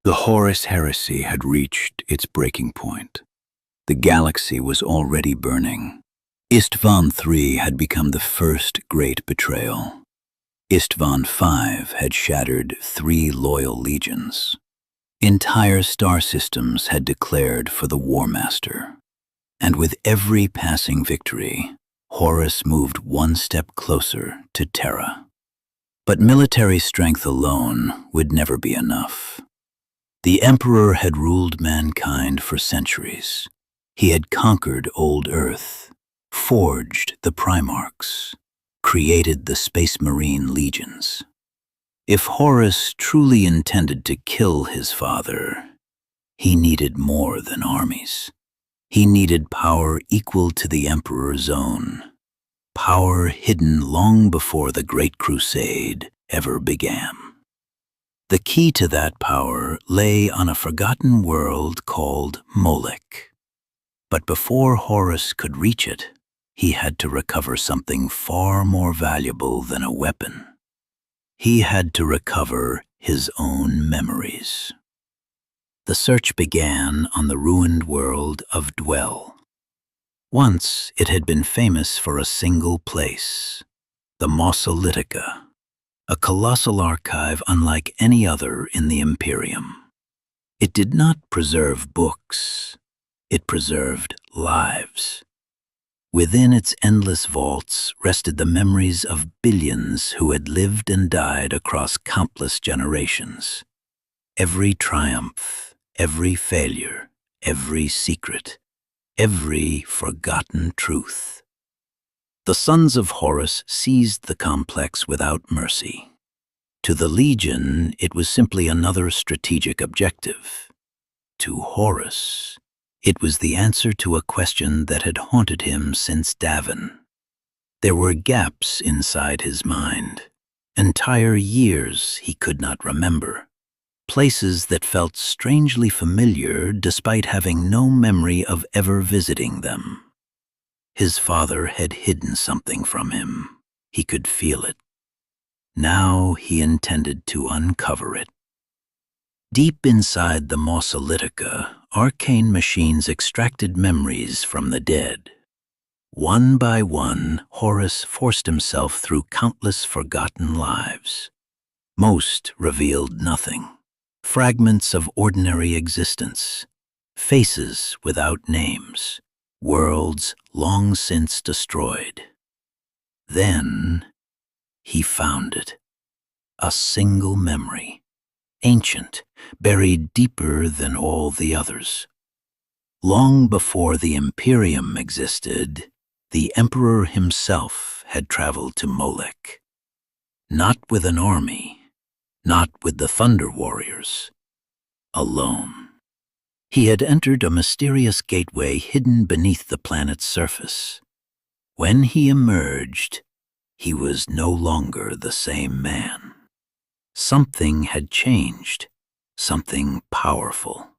The Horus heresy had reached its breaking point. The galaxy was already burning. Istvan III had become the first great betrayal. Istvan V had shattered 3 loyal legions. Entire star systems had declared for the War Master. And with every passing victory, Horus moved one step closer to Terra. But military strength alone would never be enough. The Emperor had ruled mankind for centuries. He had conquered old Earth, forged the Primarchs, created the Space Marine legions. If Horus truly intended to kill his father, he needed more than armies. He needed power equal to the Emperor's own, power hidden long before the Great Crusade ever began. The key to that power lay on a forgotten world called Molech. But before Horus could reach it, he had to recover something far more valuable than a weapon. He had to recover his own memories. The search began on the ruined world of Dwell. Once it had been famous for a single place, the Mausolithica, a colossal archive unlike any other in the Imperium. It did not preserve books, it preserved lives. Within its endless vaults rested the memories of billions who had lived and died across countless generations. Every triumph, every failure, every secret, every forgotten truth. The sons of Horus seized the complex without mercy. To the Legion, it was simply another strategic objective. To Horus, it was the answer to a question that had haunted him since Davin. There were gaps inside his mind, entire years he could not remember, places that felt strangely familiar despite having no memory of ever visiting them. His father had hidden something from him. He could feel it. Now he intended to uncover it. Deep inside the Mausolithica, arcane machines extracted memories from the dead. One by one, Horus forced himself through countless forgotten lives. Most revealed nothing. Fragments of ordinary existence, faces without names, worlds long since destroyed. Then he found it. A single memory, ancient, buried deeper than all the others. Long before the Imperium existed, the Emperor himself had traveled to Molech. Not with an army, not with the Thunder Warriors, alone. He had entered a mysterious gateway hidden beneath the planet's surface. When he emerged, he was no longer the same man. Something had changed, something powerful.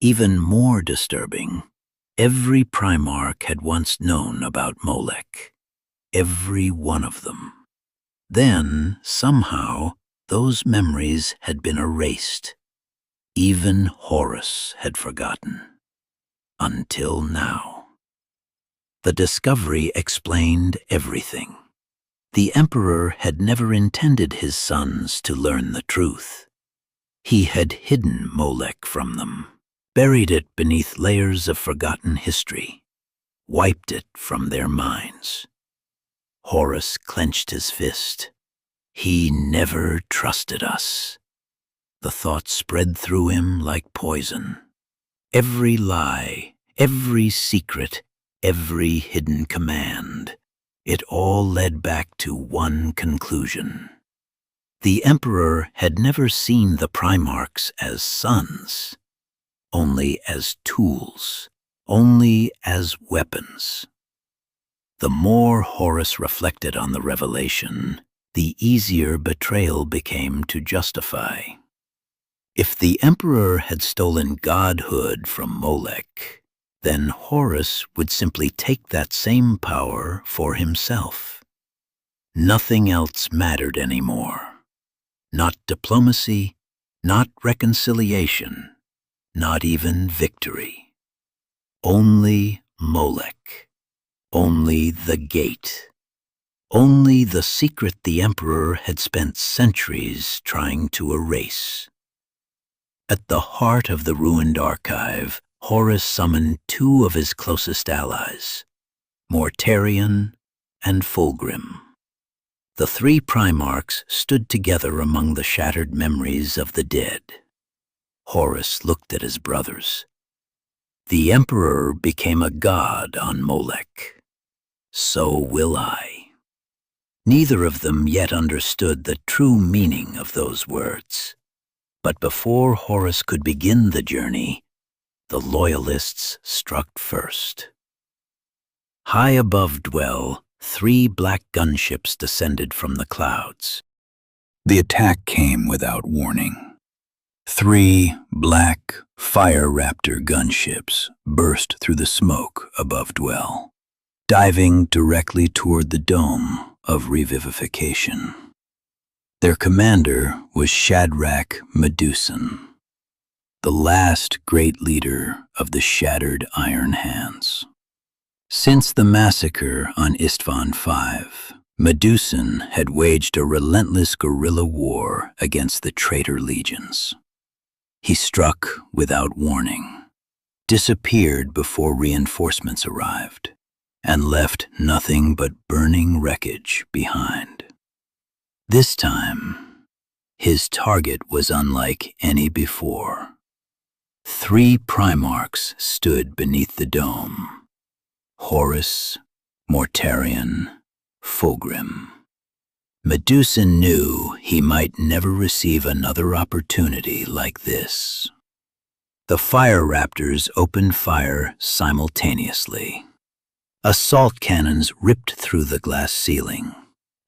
Even more disturbing, every Primarch had once known about Molech. Every one of them. Then, somehow, those memories had been erased. Even Horus had forgotten. Until now. The discovery explained everything. The Emperor had never intended his sons to learn the truth. He had hidden Molech from them, buried it beneath layers of forgotten history, wiped it from their minds. Horus clenched his fist. He never trusted us. The thought spread through him like poison. Every lie, every secret, every hidden command, it all led back to one conclusion. The Emperor had never seen the Primarchs as sons, only as tools, only as weapons. The more Horus reflected on the revelation, the easier betrayal became to justify. If the Emperor had stolen godhood from Molech, then Horus would simply take that same power for himself. Nothing else mattered anymore. Not diplomacy, Not reconciliation, not even victory. Only Molech. Only the gate. Only the secret the Emperor had spent centuries trying to erase. At the heart of the ruined archive, Horus summoned two of his closest allies, Mortarion and Fulgrim. The three Primarchs stood together among the shattered memories of the dead. Horus looked at his brothers. The Emperor became a god on Molech. So will I. Neither of them yet understood the true meaning of those words. But before Horus could begin the journey, the Loyalists struck first. High above Dwell, 3 black gunships descended from the clouds. The attack came without warning. 3 black Fire Raptor gunships burst through the smoke above Dwell, diving directly toward the dome of revivification. Their commander was Shadrach Meduson, the last great leader of the shattered Iron Hands. Since the massacre on Istvan V, Meduson had waged a relentless guerrilla war against the traitor legions. He struck without warning, disappeared before reinforcements arrived, and left nothing but burning wreckage behind. This time, his target was unlike any before. 3 Primarchs stood beneath the dome: Horus, Mortarion, Fulgrim. Meduson knew he might never receive another opportunity like this. The Fire Raptors opened fire simultaneously. Assault cannons ripped through the glass ceiling.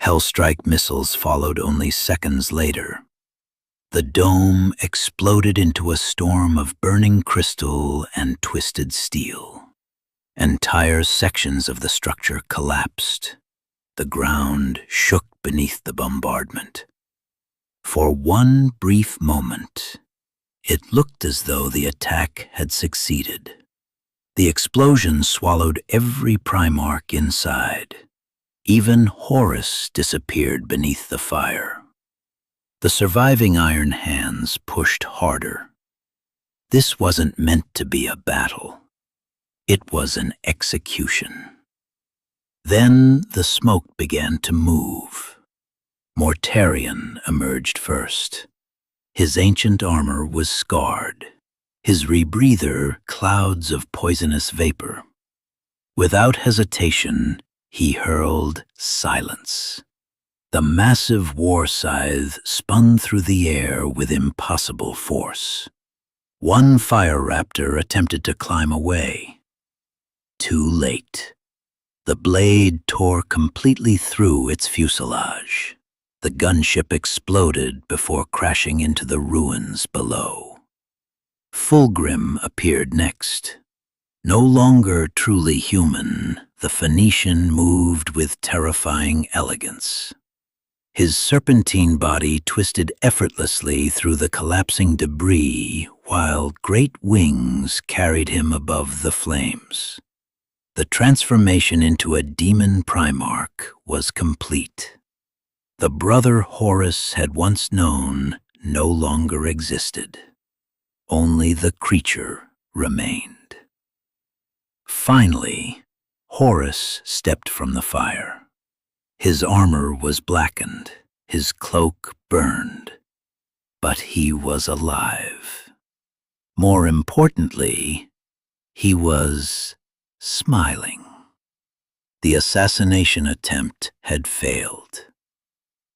Hellstrike missiles followed only seconds later. The dome exploded into a storm of burning crystal and twisted steel. Entire sections of the structure collapsed. The ground shook beneath the bombardment. For one brief moment, it looked as though the attack had succeeded. The explosion swallowed every Primarch inside. Even Horus disappeared beneath the fire. The surviving Iron Hands pushed harder. This wasn't meant to be a battle. It was an execution. Then the smoke began to move. Mortarion emerged first. His ancient armor was scarred, his rebreather clouds of poisonous vapor. Without hesitation, he hurled silence. The massive war scythe spun through the air with impossible force. One Fire Raptor attempted to climb away. Too late. The blade tore completely through its fuselage. The gunship exploded before crashing into the ruins below. Fulgrim appeared next. No longer truly human, the Phoenician moved with terrifying elegance. His serpentine body twisted effortlessly through the collapsing debris, while great wings carried him above the flames. The transformation into a demon Primarch was complete. The brother Horus had once known no longer existed. Only the creature remained. Finally, Horus stepped from the fire. His armor was blackened, his cloak burned, but he was alive. More importantly, he was smiling. The assassination attempt had failed.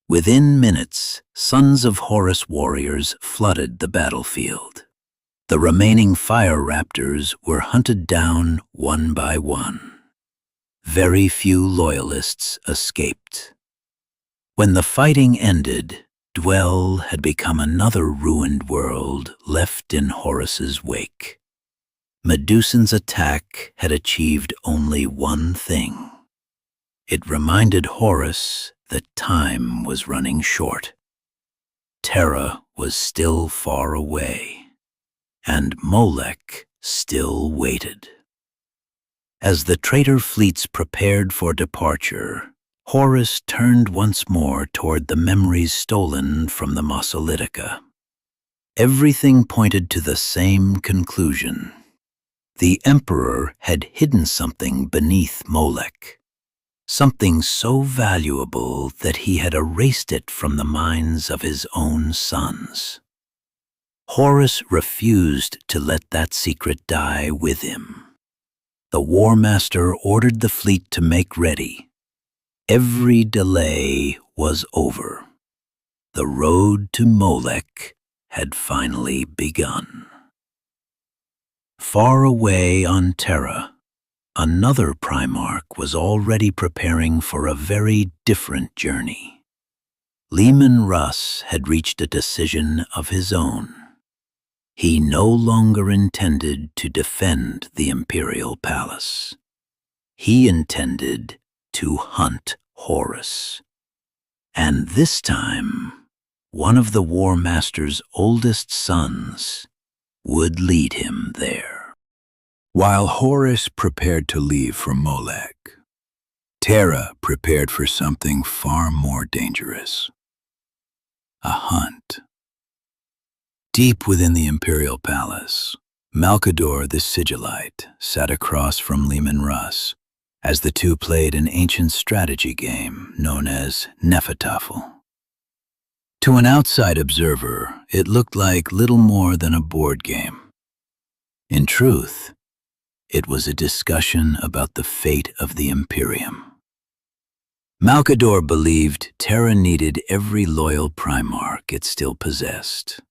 Within minutes, sons of Horus warriors flooded the battlefield. The remaining Fire Raptors were hunted down one by one. Very few Loyalists escaped. When the fighting ended, Dwell had become another ruined world left in Horus's wake. Meduson's attack had achieved only one thing. It reminded Horus that time was running short. Terra was still far away, and Molech still waited. As the traitor fleets prepared for departure, Horus turned once more toward the memories stolen from the Mausolithica. Everything pointed to the same conclusion. The Emperor had hidden something beneath Molech, something so valuable that he had erased it from the minds of his own sons. Horus refused to let that secret die with him. The War Master ordered the fleet to make ready. Every delay was over. The road to Molech had finally begun. Far away on Terra, another Primarch was already preparing for a very different journey. Leman Russ had reached a decision of his own. He no longer intended to defend the Imperial Palace. He intended to hunt Horus. And this time, one of the War Master's oldest sons would lead him there. While Horus prepared to leave for Molech, Terra prepared for something far more dangerous. A hunt. Deep within the Imperial Palace, Malkador the Sigillite sat across from Leman Russ as the two played an ancient strategy game known as Nefertafel. To an outside observer, it looked like little more than a board game. In truth, it was a discussion about the fate of the Imperium. Malkador believed Terra needed every loyal Primarch it still possessed.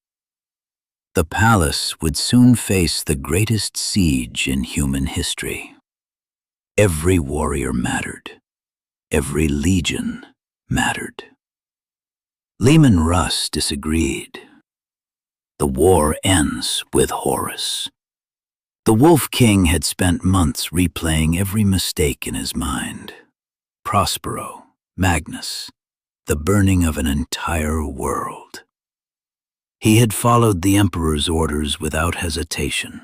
The palace would soon face the greatest siege in human history. Every warrior mattered. Every legion mattered. Leman Russ disagreed. The war ends with Horus. The Wolf King had spent months replaying every mistake in his mind. Prospero, Magnus, the burning of an entire world. He had followed the Emperor's orders without hesitation.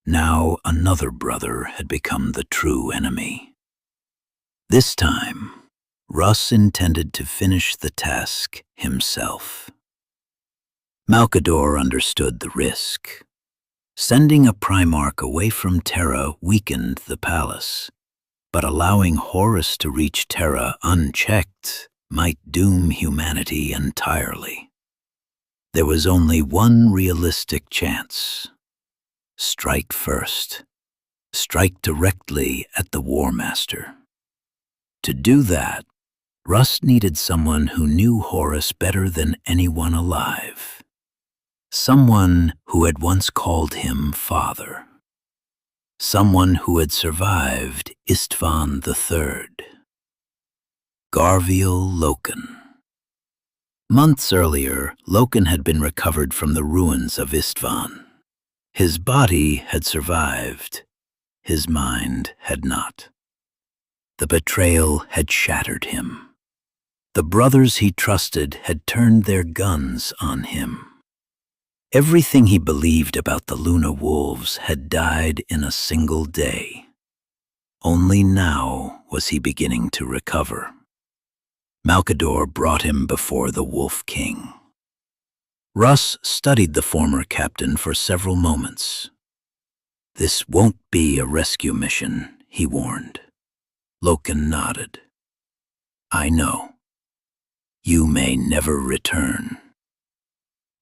Now another brother had become the true enemy. This time, Russ intended to finish the task himself. Malkador understood the risk. Sending a Primarch away from Terra weakened the palace, but allowing Horus to reach Terra unchecked might doom humanity entirely. There was only one realistic chance. Strike first. Strike directly at the War Master. To do that, Russ needed someone who knew Horus better than anyone alive. Someone who had once called him father. Someone who had survived Istvan III. Garviel Loken. Months earlier, Loken had been recovered from the ruins of Istvan. His body had survived. His mind had not. The betrayal had shattered him. The brothers he trusted had turned their guns on him. Everything he believed about the Luna Wolves had died in a single day. Only now was he beginning to recover. Malkador brought him before the Wolf King. Russ studied the former captain for several moments. "This won't be a rescue mission," he warned. Loken nodded. "I know. You may never return.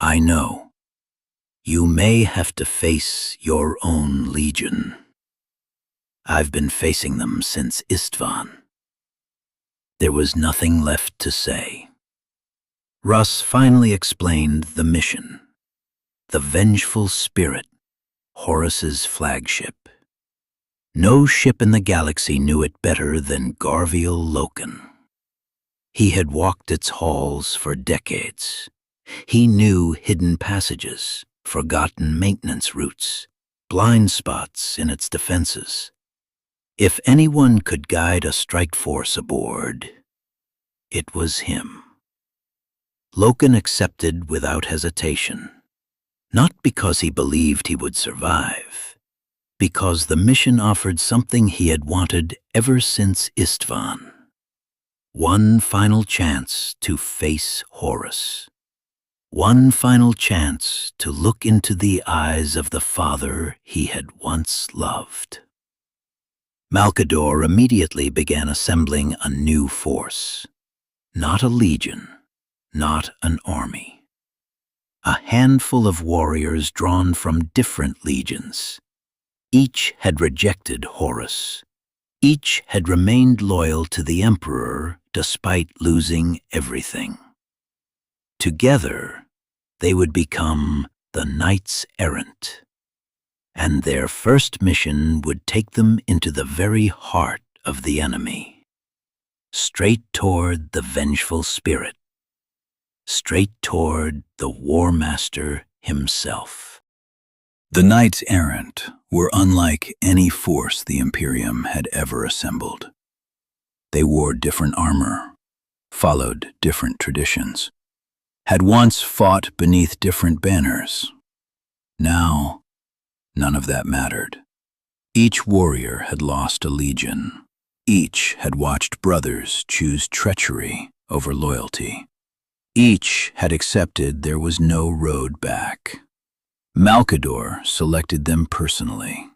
I know. You may have to face your own legion. I've been facing them since Istvan." There was nothing left to say. Russ finally explained the mission. The Vengeful Spirit, Horus's flagship. No ship in the galaxy knew it better than Garviel Loken. He had walked its halls for decades. He knew hidden passages, forgotten maintenance routes, blind spots in its defenses. If anyone could guide a strike force aboard, it was him. Loken accepted without hesitation, not because he believed he would survive, because the mission offered something he had wanted ever since Istvan. One final chance to face Horus. One final chance to look into the eyes of the father he had once loved. Malkador immediately began assembling a new force. Not a legion, not an army. A handful of warriors drawn from different legions. Each had rejected Horus. Each had remained loyal to the Emperor despite losing everything. Together, they would become the Knights Errant, and their first mission would take them into the very heart of the enemy, straight toward the Vengeful Spirit, straight toward the War Master himself. The Knights Errant were unlike any force the Imperium had ever assembled. They wore different armor, followed different traditions, had once fought beneath different banners. Now, none of that mattered. Each warrior had lost a legion. Each had watched brothers choose treachery over loyalty. Each had accepted there was no road back. Malkador selected them personally.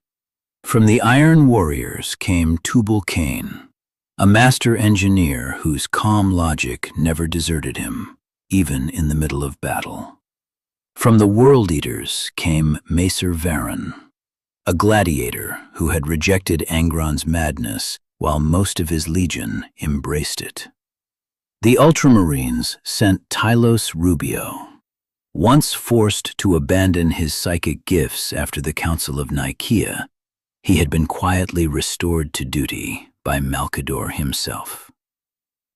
From the Iron Warriors came Tubal Cain, a master engineer whose calm logic never deserted him, even in the middle of battle. From the World Eaters came Macer Varen, a gladiator who had rejected Angron's madness while most of his legion embraced it. The Ultramarines sent Tylos Rubio, once forced to abandon his psychic gifts after the Council of Nicaea. He had been quietly restored to duty by Malkador himself.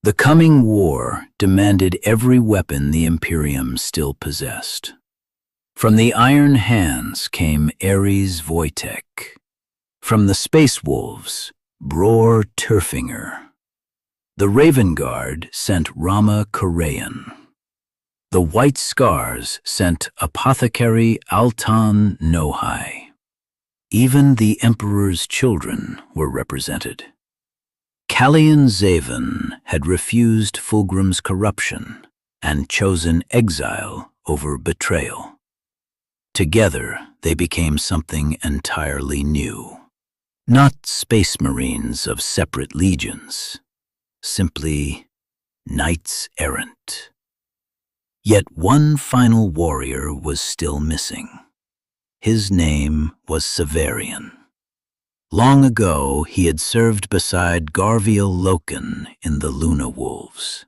The coming war demanded every weapon the Imperium still possessed. From the Iron Hands came Ares Wojtek. From the Space Wolves, Bror Turfinger. The Raven Guard sent Rama Korean. The White Scars sent Apothecary Altan Nohai. Even the Emperor's children were represented. Callian Zaven had refused Fulgrim's corruption and chosen exile over betrayal. Together, they became something entirely new. Not Space Marines of separate legions, simply Knights Errant. Yet one final warrior was still missing. His name was Severian. Long ago, he had served beside Garviel Loken in the Luna Wolves.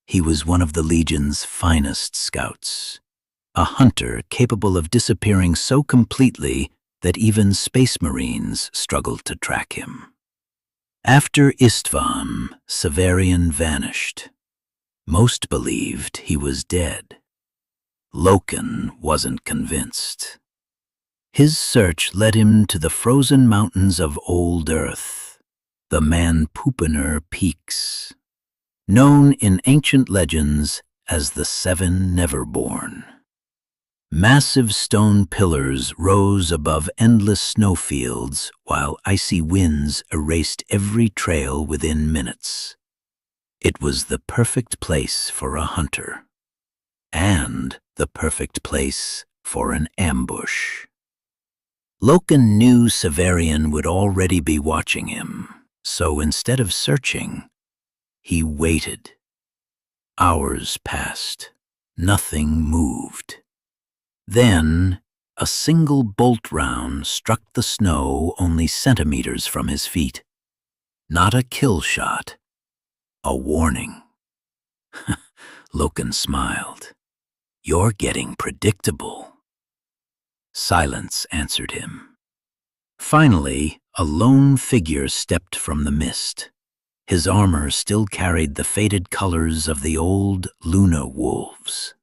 He was one of the Legion's finest scouts, a hunter capable of disappearing so completely that even Space Marines struggled to track him. After Istvan, Severian vanished. Most believed he was dead. Loken wasn't convinced. His search led him to the frozen mountains of Old Earth, the Manpoopener Peaks, known in ancient legends as the Seven Neverborn. Massive stone pillars rose above endless snowfields while icy winds erased every trail within minutes. It was the perfect place for a hunter, and the perfect place for an ambush. Loken knew Severian would already be watching him, so instead of searching, he waited. Hours passed. Nothing moved. Then, a single bolt round struck the snow only centimeters from his feet. Not a kill shot, a warning. Loken smiled. "You're getting predictable." Silence answered him. Finally, a lone figure stepped from the mist. His armor still carried the faded colors of the old Luna Wolves.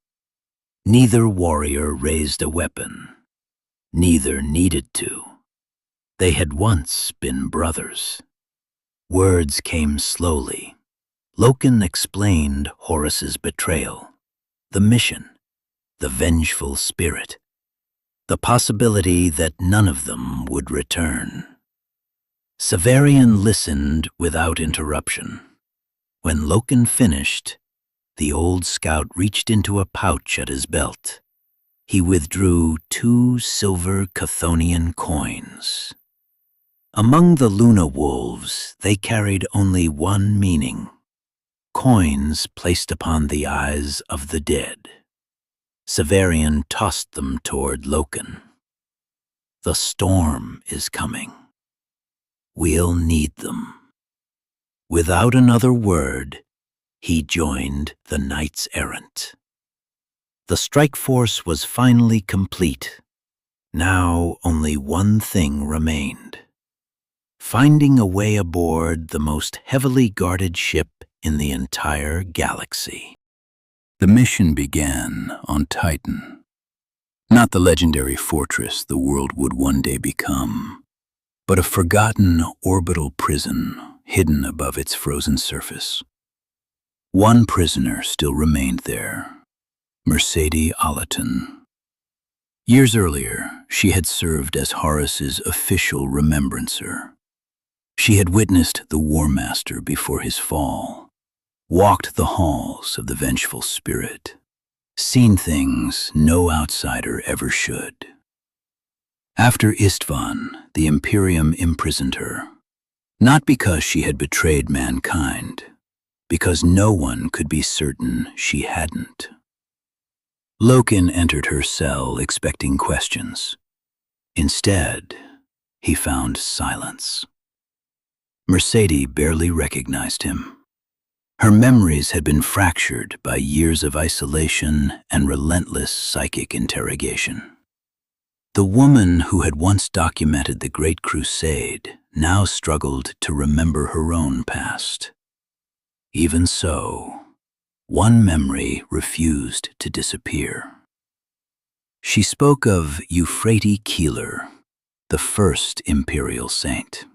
Neither warrior raised a weapon. Neither needed to. They had once been brothers. Words came slowly. Loken explained Horus's betrayal. the mission, the vengeful spirit, the possibility that none of them would return. Severian listened without interruption. When Loken finished, the old scout reached into a pouch at his belt. He withdrew 2 silver Chthonian coins. Among the Luna wolves, they carried only one meaning: coins placed upon the eyes of the dead. Severian tossed them toward Loken. The storm is coming. We'll need them. Without another word, he joined the Knights Errant. The strike force was finally complete. Now only one thing remained: finding a way aboard the most heavily guarded ship in the entire galaxy. The mission began on Titan, not the legendary fortress the world would one day become, but a forgotten orbital prison hidden above its frozen surface. One prisoner still remained there, Mercedes Alaton. Years earlier, she had served as Horus's official remembrancer. She had witnessed the War Master before his fall, walked the halls of the vengeful spirit, seen things no outsider ever should. After Istvan, the Imperium imprisoned her, not because she had betrayed mankind, because no one could be certain she hadn't. Loken entered her cell expecting questions. Instead, he found silence. Mercedes barely recognized him. Her memories had been fractured by years of isolation and relentless psychic interrogation. The woman who had once documented the Great Crusade now struggled to remember her own past. Even so, one memory refused to disappear. She spoke of Euphrates Keeler, the first Imperial saint.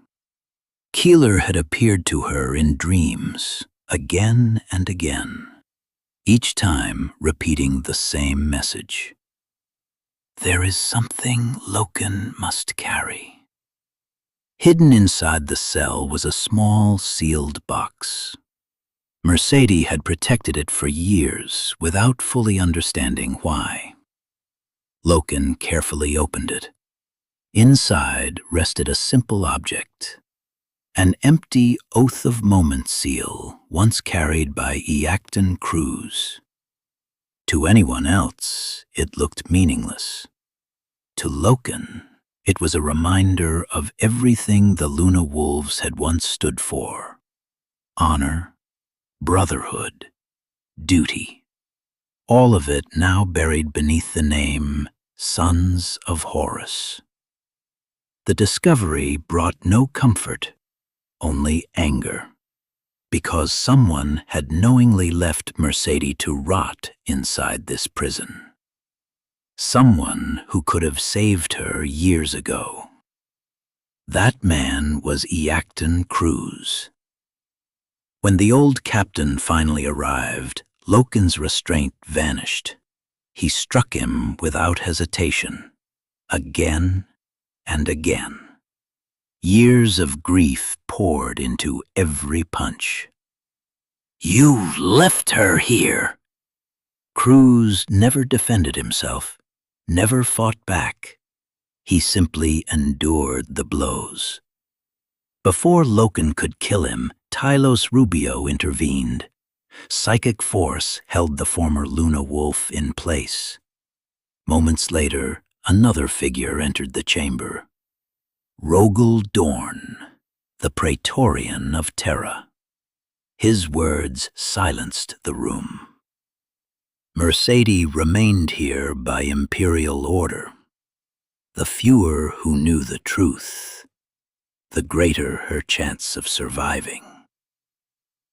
Keeler had appeared to her in dreams again and again, each time repeating the same message: there is something Loken must carry. Hidden inside the cell was a small sealed box. Mercedes had protected it for years without fully understanding why. Loken carefully opened it. Inside rested a simple object: an empty Oath of Moment seal once carried by Eacton Cruz. To anyone else, it looked meaningless. To Loken, it was a reminder of everything the Luna Wolves had once stood for: honor, brotherhood, duty. All of it now buried beneath the name Sons of Horus. The discovery brought no comfort, only anger, because someone had knowingly left Mercedes to rot inside this prison. Someone who could have saved her years ago. That man was Eacton Cruz. When the old captain finally arrived, Loken's restraint vanished. He struck him without hesitation, again and again. Years of grief poured into every punch. You left her here! Cruz never defended himself, never fought back. He simply endured the blows. Before Loken could kill him, Tylos Rubio intervened. Psychic force held the former Luna Wolf in place. Moments later, another figure entered the chamber. Rogel Dorn, the Praetorian of Terra. His words silenced the room. Mercedes remained here by imperial order. The fewer who knew the truth, the greater her chance of surviving.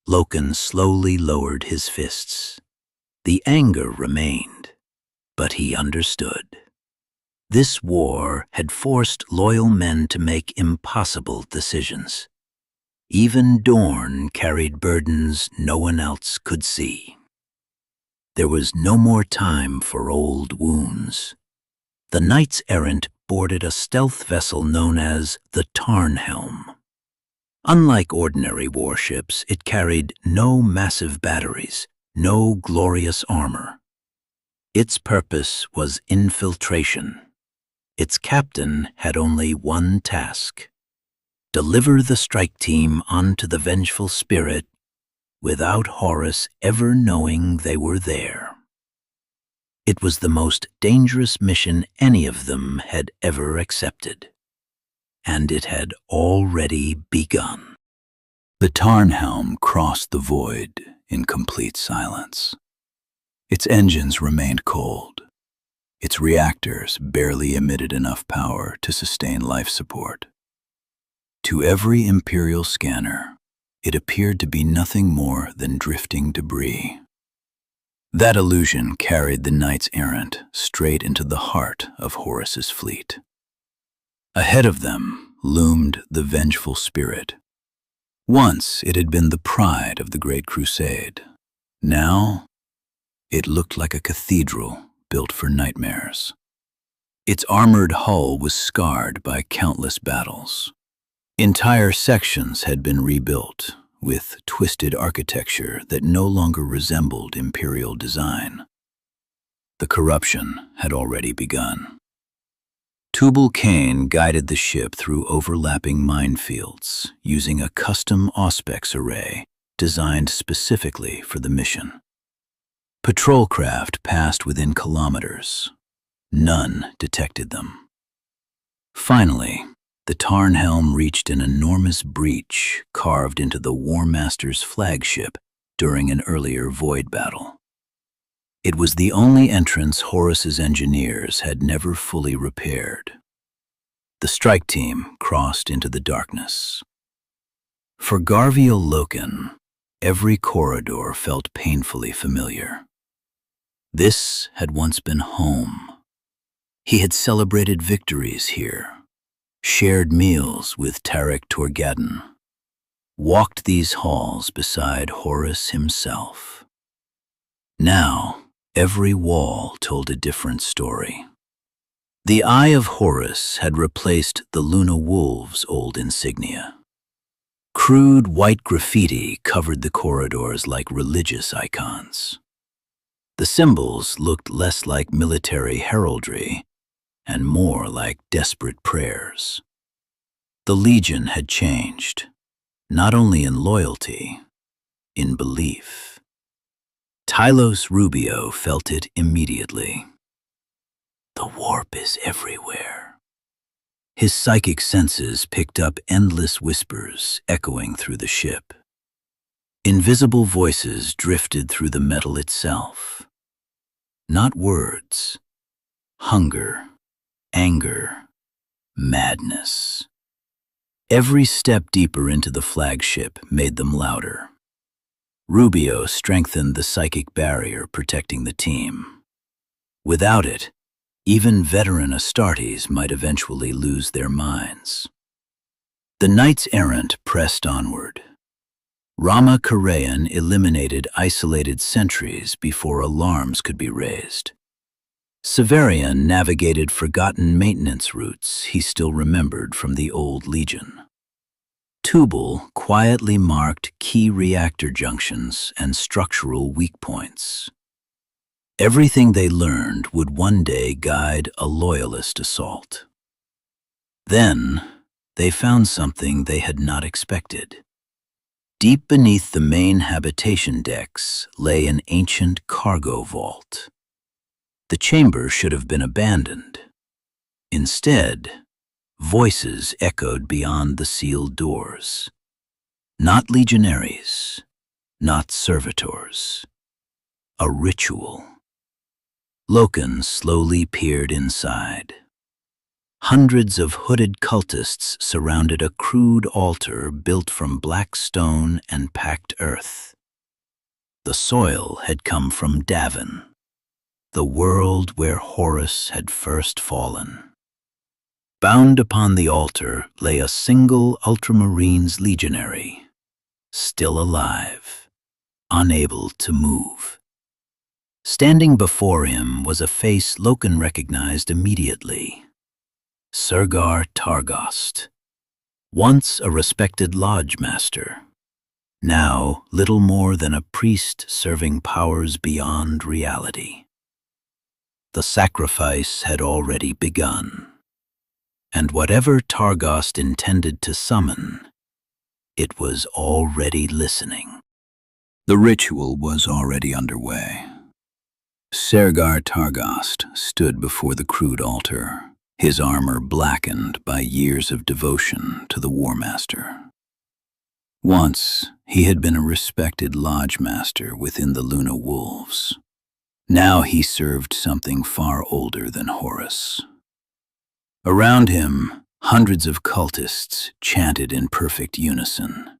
Loken slowly lowered his fists. The anger remained, but he understood. This war had forced loyal men to make impossible decisions. Even Dorn carried burdens no one else could see. There was no more time for old wounds. The Knights Errant boarded a stealth vessel known as the Tarnhelm. Unlike ordinary warships, it carried no massive batteries, no glorious armor. Its purpose was infiltration. Its captain had only one task: deliver the strike team onto the Vengeful Spirit without Horus ever knowing they were there. It was the most dangerous mission any of them had ever accepted, and it had already begun. The Tarnhelm crossed the void in complete silence. Its engines remained cold. Its reactors barely emitted enough power to sustain life support. To every Imperial scanner, it appeared to be nothing more than drifting debris. That illusion carried the Knights Errant straight into the heart of Horus's fleet. Ahead of them loomed the Vengeful Spirit. Once it had been the pride of the Great Crusade. Now, it looked like a cathedral built for nightmares. Its armored hull was scarred by countless battles. Entire sections had been rebuilt, with twisted architecture that no longer resembled Imperial design. The corruption had already begun. Tubal-Cain guided the ship through overlapping minefields, using a custom Auspex array designed specifically for the mission. Patrol craft passed within kilometers. None detected them. Finally, the Tarnhelm reached an enormous breach carved into the War Master's flagship during an earlier void battle. It was the only entrance Horus's engineers had never fully repaired. The strike team crossed into the darkness. For Garviel Loken, every corridor felt painfully familiar. This had once been home. He had celebrated victories here, shared meals with Tarek Torgadon, walked these halls beside Horus himself. Now, every wall told a different story. The Eye of Horus had replaced the Luna Wolves' old insignia. Crude white graffiti covered the corridors like religious icons. The symbols looked less like military heraldry and more like desperate prayers. The Legion had changed, not only in loyalty, in belief. Tylos Rubio felt it immediately. The warp is everywhere. His psychic senses picked up endless whispers echoing through the ship. Invisible voices drifted through the metal itself. Not words, hunger, anger, madness. Every step deeper into the flagship made them louder. Rubio strengthened the psychic barrier protecting the team. Without it, even veteran Astartes might eventually lose their minds. The Knights Errant pressed onward. Rama Karayan eliminated isolated sentries before alarms could be raised. Severian navigated forgotten maintenance routes he still remembered from the old Legion. Tubal quietly marked key reactor junctions and structural weak points. Everything they learned would one day guide a loyalist assault. Then, they found something they had not expected. Deep beneath the main habitation decks lay an ancient cargo vault. The chamber should have been abandoned. Instead, voices echoed beyond the sealed doors. Not legionaries, not servitors. A ritual. Loken slowly peered inside. Hundreds of hooded cultists surrounded a crude altar built from black stone and packed earth. The soil had come from Davin, the world where Horus had first fallen. Bound upon the altar lay a single Ultramarines legionary, still alive, unable to move. Standing before him was a face Loken recognized immediately. Surgar Targost, once a respected lodge master, now little more than a priest serving powers beyond reality. The sacrifice had already begun, and whatever Targost intended to summon, it was already listening. The ritual was already underway. Surgar Targost stood before the crude altar, his armor blackened by years of devotion to the War Master. Once, he had been a respected lodge master within the Luna Wolves. Now he served something far older than Horus. Around him, hundreds of cultists chanted in perfect unison.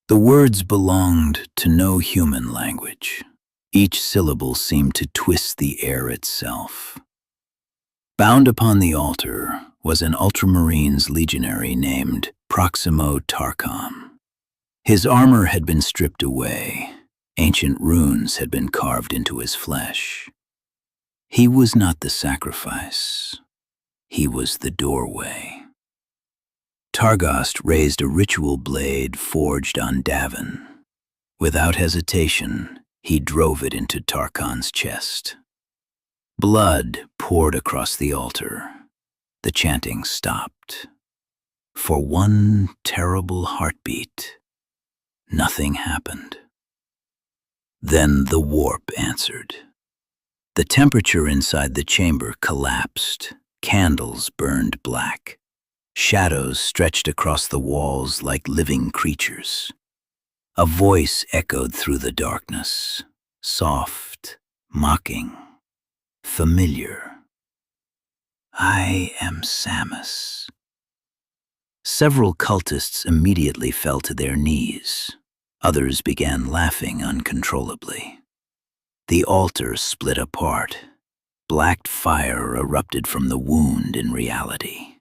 The words belonged to no human language. Each syllable seemed to twist the air itself. Bound upon the altar was an Ultramarines legionary named Proximo Tarchon. His armor had been stripped away. Ancient runes had been carved into his flesh. He was not the sacrifice. He was the doorway. Targost raised a ritual blade forged on Davin. Without hesitation, he drove it into Tarchon's chest. Blood poured across the altar. The chanting stopped. For one terrible heartbeat, nothing happened. Then the warp answered. The temperature inside the chamber collapsed. Candles burned black. Shadows stretched across the walls like living creatures. A voice echoed through the darkness, soft, mocking, familiar. I am Samus. Several cultists immediately fell to their knees. Others began laughing uncontrollably. The altar split apart. Black fire erupted from the wound in reality.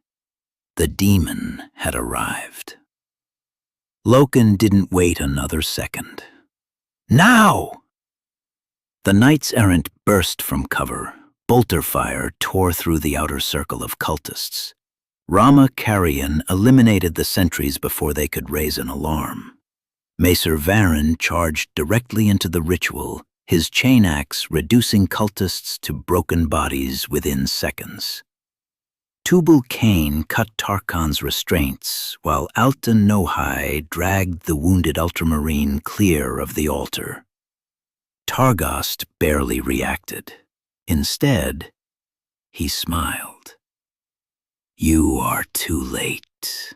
The demon had arrived. Loken didn't wait another second. Now! The Knights Errant burst from cover. Bolter fire tore through the outer circle of cultists. Rama Carrion eliminated the sentries before they could raise an alarm. Macer Varen charged directly into the ritual, his chain axe reducing cultists to broken bodies within seconds. Tubal Cain cut Tarchon's restraints, while Altan Nohai dragged the wounded Ultramarine clear of the altar. Targost barely reacted. Instead, he smiled. You are too late.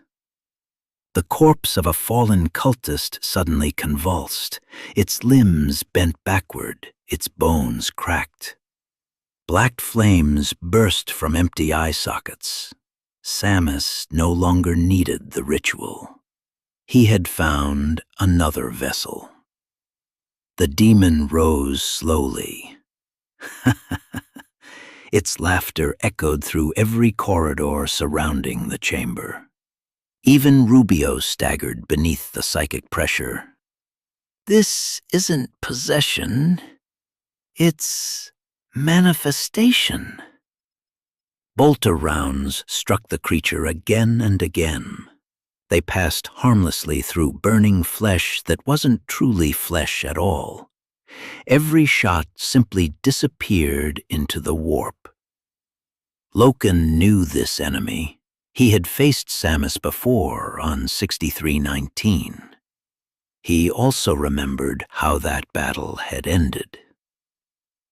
The corpse of a fallen cultist suddenly convulsed. Its limbs bent backward, its bones cracked. Black flames burst from empty eye sockets. Samus no longer needed the ritual. He had found another vessel. The demon rose slowly. Its laughter echoed through every corridor surrounding the chamber. Even Rubio staggered beneath the psychic pressure. This isn't possession. It's manifestation. Bolter rounds struck the creature again and again. They passed harmlessly through burning flesh that wasn't truly flesh at all. Every shot simply disappeared into the warp. Loken knew this enemy. He had faced Samus before on 6319. He also remembered how that battle had ended.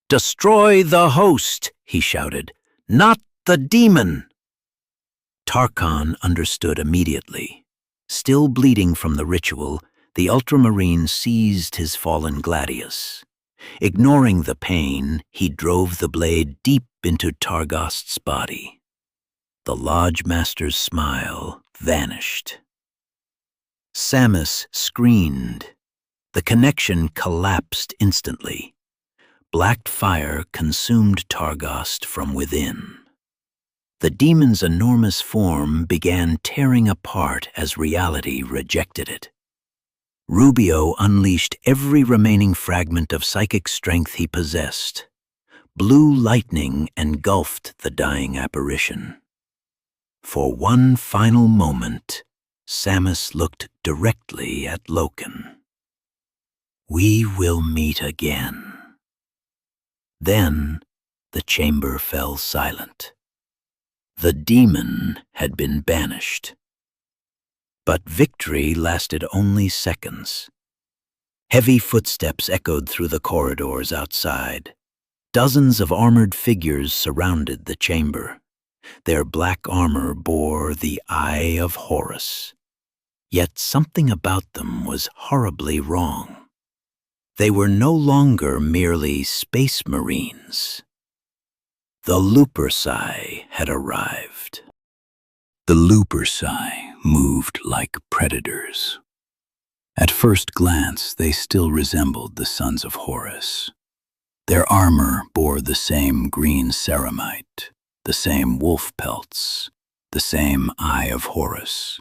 "Destroy the host," he shouted, "not the demon!" Tarchon understood immediately. Still bleeding from the ritual, the Ultramarine seized his fallen gladius. Ignoring the pain, he drove the blade deep into Targost's body. The Lodge Master's smile vanished. Samus screamed. The connection collapsed instantly. Black fire consumed Targost from within. The demon's enormous form began tearing apart as reality rejected it. Rubio unleashed every remaining fragment of psychic strength he possessed. Blue lightning engulfed the dying apparition. For one final moment, Samus looked directly at Loken. "We will meet again." Then the chamber fell silent. The demon had been banished. But victory lasted only seconds. Heavy footsteps echoed through the corridors outside. Dozens of armored figures surrounded the chamber. Their black armor bore the Eye of Horus. Yet something about them was horribly wrong. They were no longer merely space marines. The Lupercal had arrived. The Lupercal moved like predators. At first glance, they still resembled the sons of Horus. Their armor bore the same green ceramite, the same wolf pelts, the same Eye of Horus.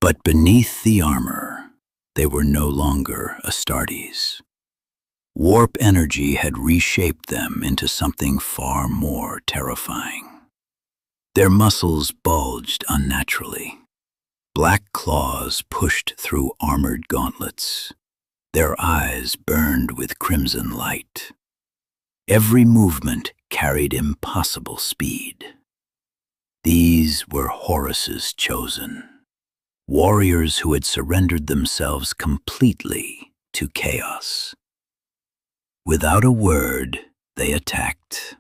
But beneath the armor, they were no longer Astartes. Warp energy had reshaped them into something far more terrifying. Their muscles bulged unnaturally. Black claws pushed through armored gauntlets. Their eyes burned with crimson light. Every movement carried impossible speed. These were Horus's chosen, warriors who had surrendered themselves completely to chaos. Without a word, they attacked.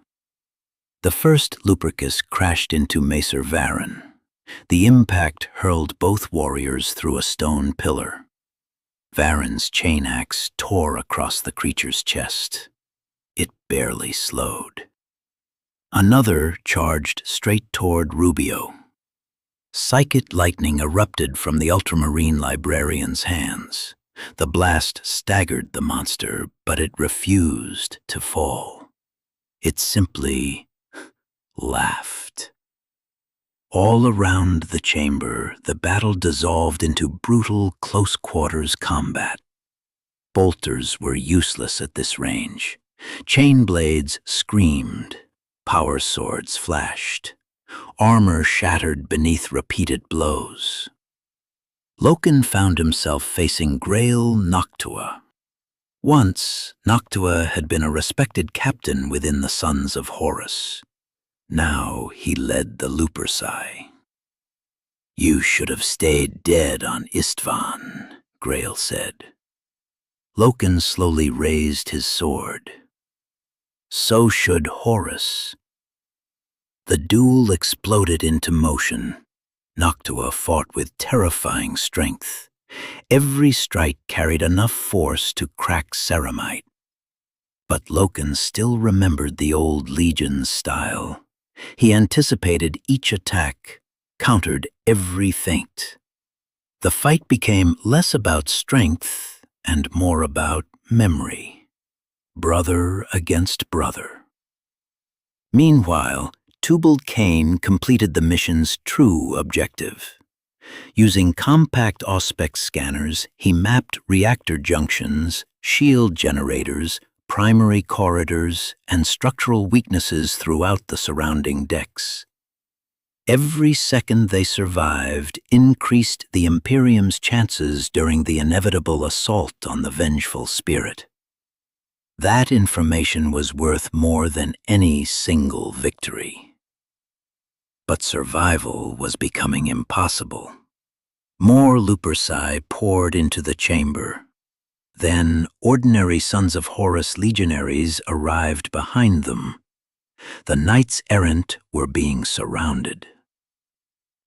The first Lupercus crashed into Macer Varen. The impact hurled both warriors through a stone pillar. Varen's chain axe tore across the creature's chest. It barely slowed. Another charged straight toward Rubio. Psychic lightning erupted from the ultramarine librarian's hands. The blast staggered the monster, but it refused to fall. It simply laughed. All around the chamber, the battle dissolved into brutal close-quarters combat. Bolters were useless at this range. Chain blades screamed. Power swords flashed. Armor shattered beneath repeated blows. Loken found himself facing Grail Noctua. Once, Noctua had been a respected captain within the Sons of Horus. Now he led the Lupercal. "You should have stayed dead on Istvan," Grail said. Loken slowly raised his sword. "So should Horus." The duel exploded into motion. Noctua fought with terrifying strength. Every strike carried enough force to crack ceramite. But Loken still remembered the old Legion's style. He anticipated each attack, countered every feint. The fight became less about strength and more about memory. Brother against brother. Meanwhile, Tubal-Cain completed the mission's true objective. Using compact Auspex scanners, he mapped reactor junctions, shield generators, primary corridors, and structural weaknesses throughout the surrounding decks. Every second they survived increased the Imperium's chances during the inevitable assault on the vengeful spirit. That information was worth more than any single victory. But survival was becoming impossible. More Lupercal poured into the chamber. Then ordinary Sons of Horus legionaries arrived behind them. The Knights Errant were being surrounded.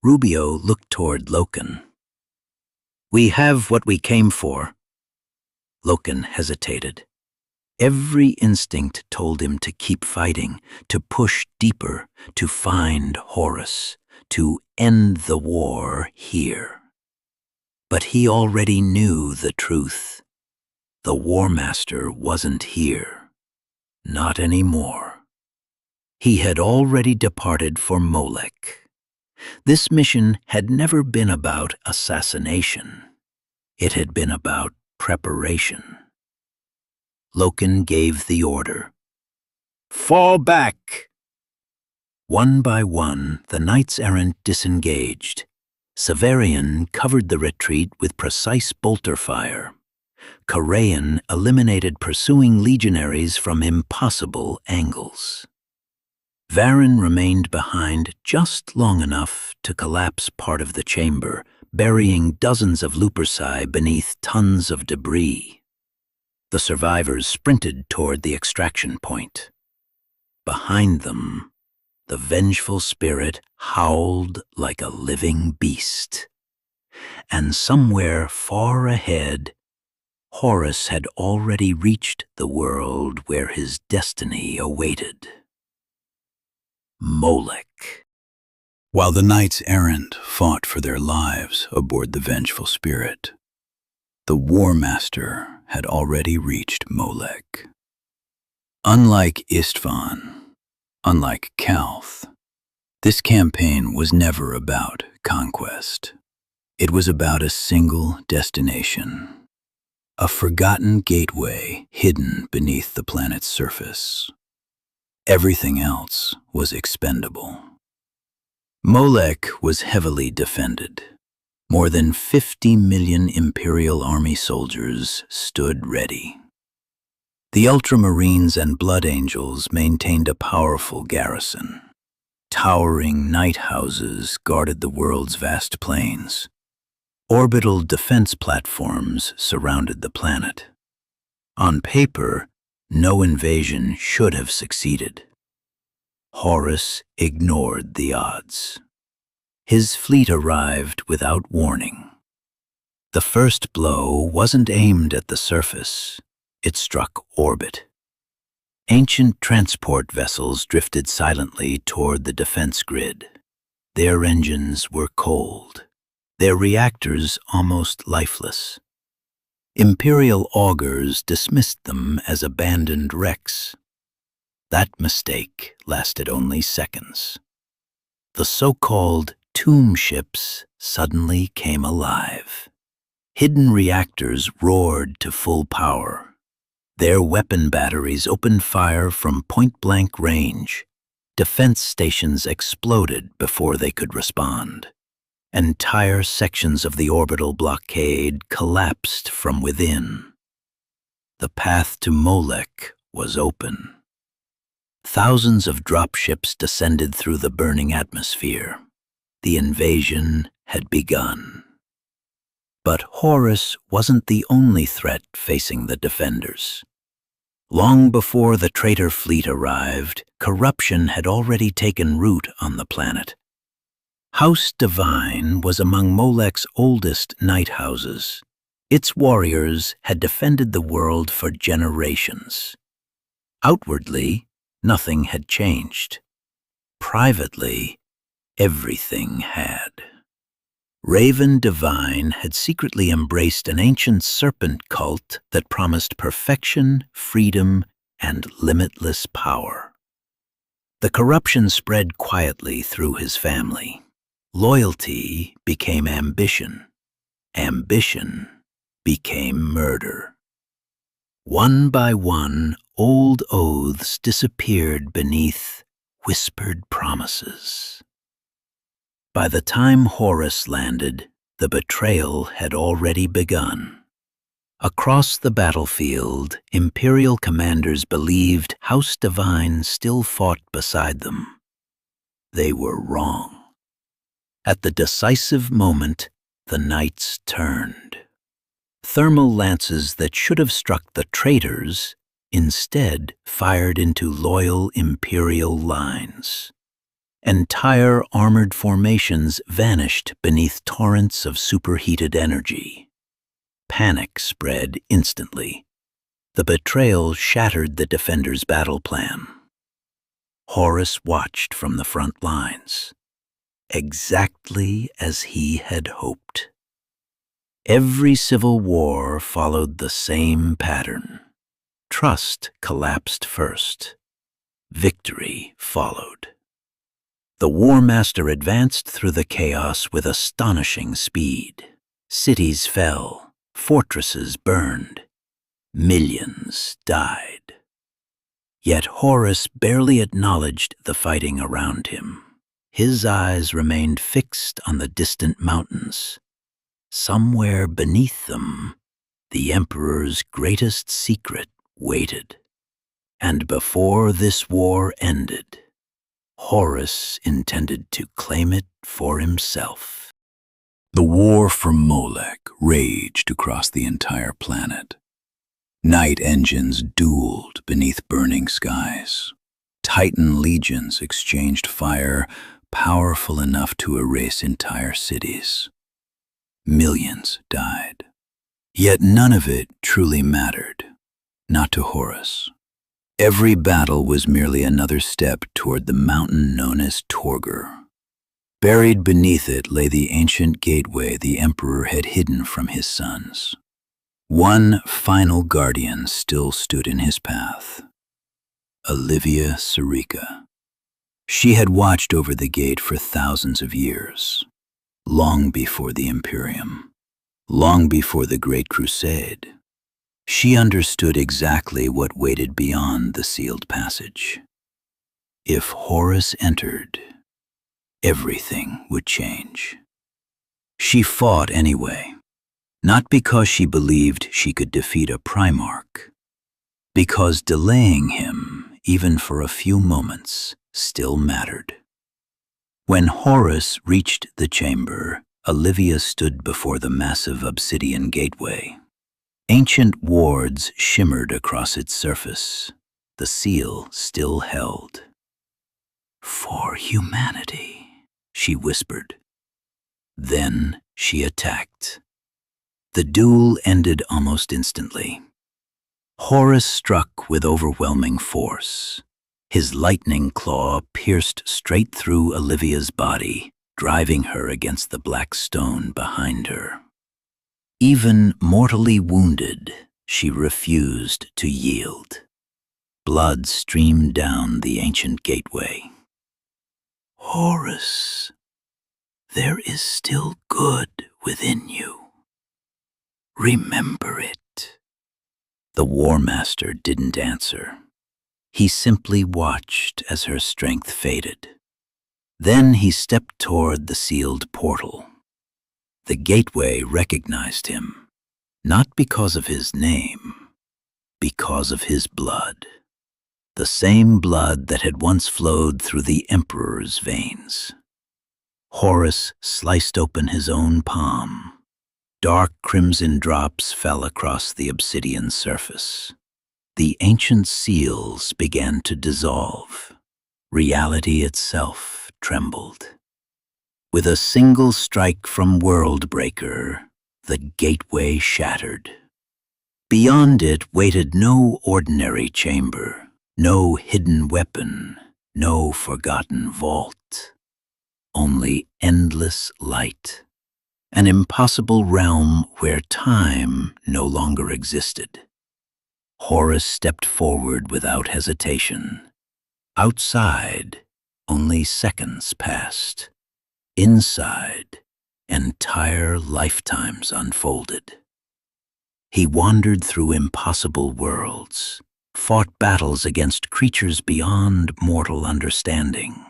Rubio looked toward Loken. "We have what we came for." Loken hesitated. Every instinct told him to keep fighting, to push deeper, to find Horus, to end the war here. But he already knew the truth. The War Master wasn't here. Not anymore. He had already departed for Molech. This mission had never been about assassination. It had been about preparation. Loken gave the order. "Fall back!" One by one, the knights-errant disengaged. Severian covered the retreat with precise bolter fire. Korean eliminated pursuing legionaries from impossible angles. Varen remained behind just long enough to collapse part of the chamber, burying dozens of Luperci beneath tons of debris. The survivors sprinted toward the extraction point. Behind them, the vengeful spirit howled like a living beast. And somewhere far ahead, Horus had already reached the world where his destiny awaited. Molech. While the knights-errant fought for their lives aboard the vengeful spirit, the War Master had already reached Molech. Unlike Istvan, unlike Calth, this campaign was never about conquest. It was about a single destination, a forgotten gateway hidden beneath the planet's surface. Everything else was expendable. Molech was heavily defended. More than 50 million Imperial Army soldiers stood ready. The Ultramarines and Blood Angels maintained a powerful garrison. Towering night houses guarded the world's vast plains. Orbital defense platforms surrounded the planet. On paper, no invasion should have succeeded. Horus ignored the odds. His fleet arrived without warning. The first blow wasn't aimed at the surface. It struck orbit. Ancient transport vessels drifted silently toward the defense grid. Their engines were cold, their reactors almost lifeless. Imperial augurs dismissed them as abandoned wrecks. That mistake lasted only seconds. The so-called tomb ships suddenly came alive. Hidden reactors roared to full power. Their weapon batteries opened fire from point-blank range. Defense stations exploded before they could respond. Entire sections of the orbital blockade collapsed from within. The path to Molech was open. Thousands of dropships descended through the burning atmosphere. The invasion had begun. But Horus wasn't the only threat facing the defenders. Long before the traitor fleet arrived, corruption had already taken root on the planet. House Divine was among Molech's oldest night houses. Its warriors had defended the world for generations. Outwardly, nothing had changed. Privately, everything had. Raven Divine had secretly embraced an ancient serpent cult that promised perfection, freedom, and limitless power. The corruption spread quietly through his family. Loyalty became ambition. Ambition became murder. One by one, old oaths disappeared beneath whispered promises. By the time Horus landed, the betrayal had already begun. Across the battlefield, Imperial commanders believed House Divine still fought beside them. They were wrong. At the decisive moment, the knights turned. Thermal lances that should have struck the traitors instead fired into loyal Imperial lines. Entire armored formations vanished beneath torrents of superheated energy. Panic spread instantly. The betrayal shattered the defenders' battle plan. Horus watched from the front lines, exactly as he had hoped. Every civil war followed the same pattern. Trust collapsed first. Victory followed. The War Master advanced through the chaos with astonishing speed. Cities fell, fortresses burned, millions died. Yet Horus barely acknowledged the fighting around him. His eyes remained fixed on the distant mountains. Somewhere beneath them, the Emperor's greatest secret waited. And before this war ended, Horus intended to claim it for himself. The war for Molech raged across the entire planet. Night engines dueled beneath burning skies. Titan legions exchanged fire powerful enough to erase entire cities. Millions died. Yet none of it truly mattered, not to Horus. Every battle was merely another step toward the mountain known as Torgor. Buried beneath it lay the ancient gateway the Emperor had hidden from his sons. One final guardian still stood in his path. Olivia Sirica. She had watched over the gate for thousands of years, long before the Imperium, long before the Great Crusade. She understood exactly what waited beyond the sealed passage. If Horus entered, everything would change. She fought anyway, not because she believed she could defeat a Primarch, because delaying him, even for a few moments, still mattered. When Horus reached the chamber, Olivia stood before the massive obsidian gateway. Ancient wards shimmered across its surface. The seal still held. "For humanity," she whispered. Then she attacked. The duel ended almost instantly. Horus struck with overwhelming force. His lightning claw pierced straight through Olivia's body, driving her against the black stone behind her. Even mortally wounded, she refused to yield. Blood streamed down the ancient gateway. "Horus, there is still good within you. Remember it." The War Master didn't answer. He simply watched as her strength faded. Then he stepped toward the sealed portal. The gateway recognized him, not because of his name, because of his blood. The same blood that had once flowed through the Emperor's veins. Horus sliced open his own palm. Dark crimson drops fell across the obsidian surface. The ancient seals began to dissolve. Reality itself trembled. With a single strike from Worldbreaker, the gateway shattered. Beyond it waited no ordinary chamber, no hidden weapon, no forgotten vault. Only endless light, an impossible realm where time no longer existed. Horus stepped forward without hesitation. Outside, only seconds passed. Inside, entire lifetimes unfolded. He wandered through impossible worlds, fought battles against creatures beyond mortal understanding,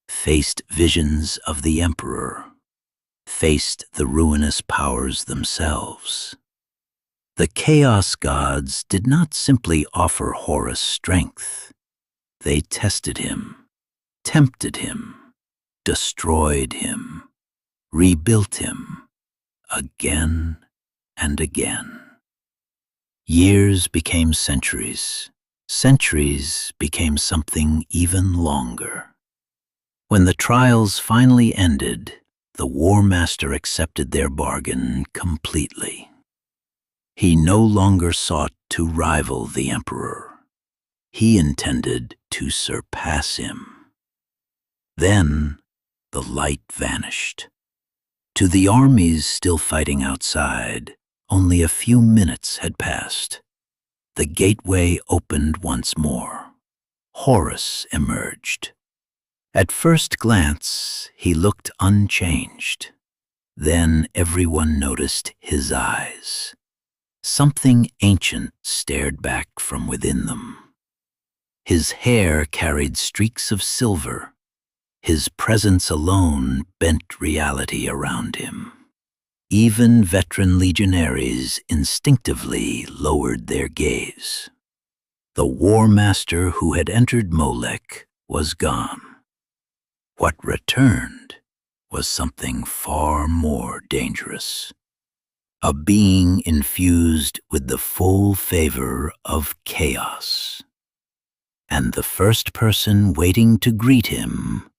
faced visions of the Emperor, faced the ruinous powers themselves. The Chaos Gods did not simply offer Horus strength. They tested him, tempted him, destroyed him, rebuilt him, again and again. Years became centuries. Centuries became something even longer. When the trials finally ended, the War Master accepted their bargain completely. He no longer sought to rival the Emperor. He intended to surpass him. Then the light vanished. To the armies still fighting outside, only a few minutes had passed. The gateway opened once more. Horus emerged. At first glance, he looked unchanged. Then everyone noticed his eyes. Something ancient stared back from within them. His hair carried streaks of silver. His presence alone bent reality around him. Even veteran legionaries instinctively lowered their gaze. The war master who had entered Molech was gone. What returned was something far more dangerous. A being infused with the full favor of chaos. And the first person waiting to greet him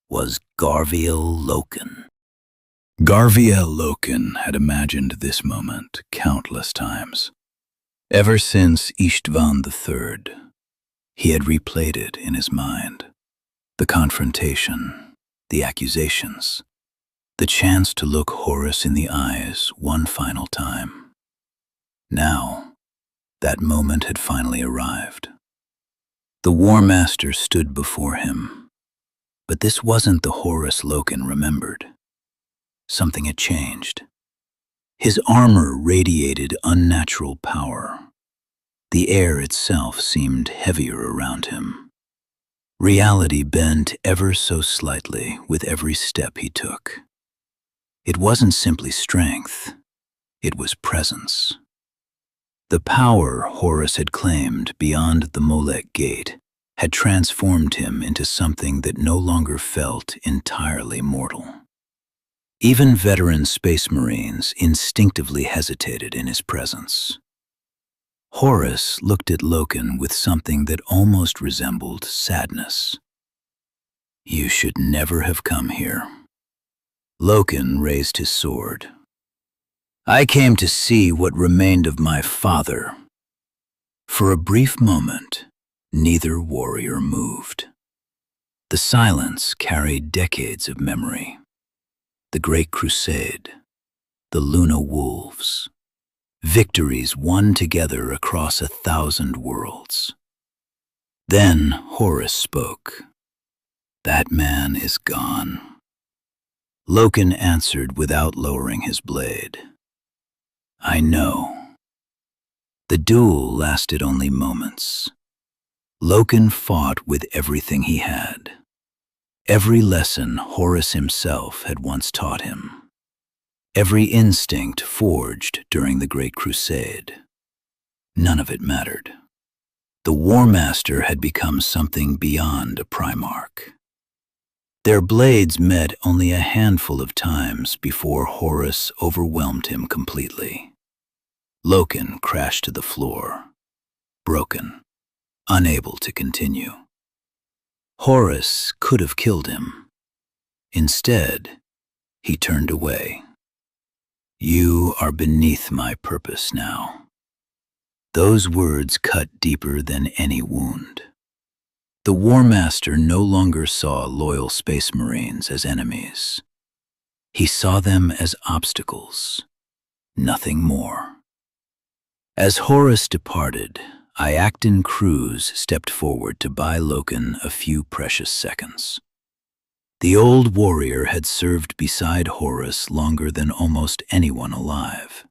was Garviel Loken. Garviel Loken had imagined this moment countless times. Ever since Istvan III, he had replayed it in his mind. The confrontation, the accusations, the chance to look Horus in the eyes one final time. Now, that moment had finally arrived. The War Master stood before him, but this wasn't the Horus Loken remembered. Something had changed. His armor radiated unnatural power. The air itself seemed heavier around him. Reality bent ever so slightly with every step he took. It wasn't simply strength, it was presence. The power Horus had claimed beyond the Molech gate had transformed him into something that no longer felt entirely mortal. Even veteran space marines instinctively hesitated in his presence. Horus looked at Loken with something that almost resembled sadness. "You should never have come here." Loken raised his sword. "I came to see what remained of my father." For a brief moment, neither warrior moved. The silence carried decades of memory. The Great Crusade, the Luna Wolves, victories won together across 1,000 worlds. Then Horus spoke. "That man is gone." Loken answered without lowering his blade. "I know." The duel lasted only moments. Loken fought with everything he had. Every lesson Horus himself had once taught him. Every instinct forged during the Great Crusade. None of it mattered. The War Master had become something beyond a Primarch. Their blades met only a handful of times before Horus overwhelmed him completely. Loken crashed to the floor, broken, unable to continue. Horus could have killed him. Instead, he turned away. "You are beneath my purpose now." Those words cut deeper than any wound. The War Master no longer saw loyal Space Marines as enemies. He saw them as obstacles, nothing more. As Horus departed, Iacton Cruz stepped forward to buy Loken a few precious seconds. The old warrior had served beside Horus longer than almost anyone alive.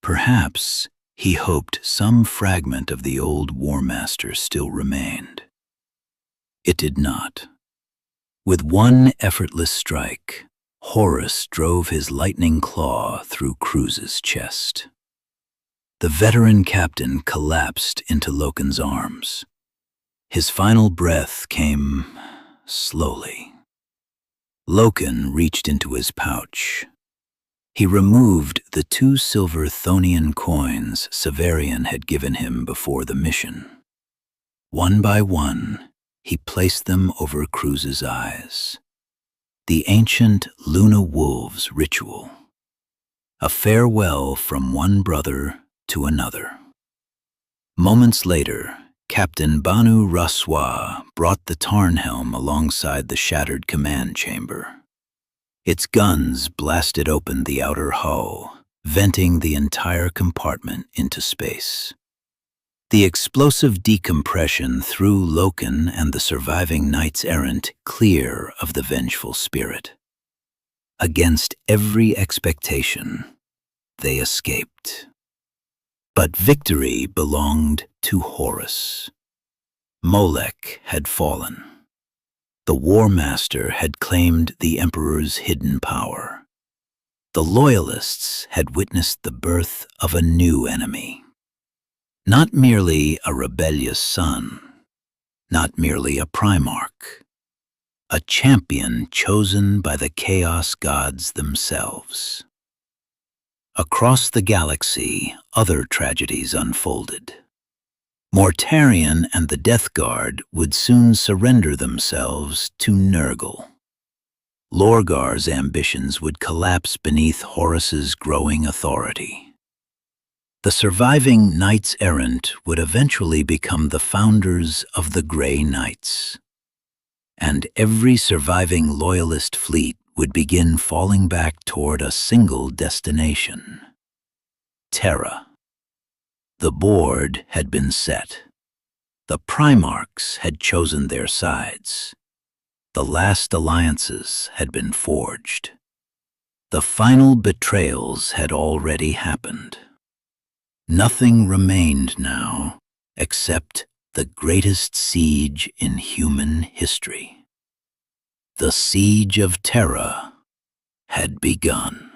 Perhaps he hoped some fragment of the old War Master still remained. It did not. With one effortless strike, Horus drove his lightning claw through Cruz's chest. The veteran captain collapsed into Loken's arms. His final breath came slowly. Loken reached into his pouch. He removed the 2 silver Thonian coins Severian had given him before the mission. One by one, he placed them over Cruz's eyes. The ancient Luna Wolves ritual. A farewell from one brother to another. Moments later, Captain Banu Raswa brought the Tarnhelm alongside the shattered command chamber. Its guns blasted open the outer hull, venting the entire compartment into space. The explosive decompression threw Loken and the surviving Knights Errant clear of the vengeful spirit. Against every expectation, they escaped. But victory belonged to Horus. Molech had fallen. The War Master had claimed the Emperor's hidden power. The Loyalists had witnessed the birth of a new enemy. Not merely a rebellious son, not merely a Primarch, a champion chosen by the Chaos Gods themselves. Across the galaxy, other tragedies unfolded. Mortarion and the Death Guard would soon surrender themselves to Nurgle. Lorgar's ambitions would collapse beneath Horus's growing authority. The surviving Knights Errant would eventually become the founders of the Grey Knights. And every surviving Loyalist fleet would begin falling back toward a single destination: Terra. The board had been set. The Primarchs had chosen their sides. The last alliances had been forged. The final betrayals had already happened. Nothing remained now except the greatest siege in human history. The Siege of Terra had begun.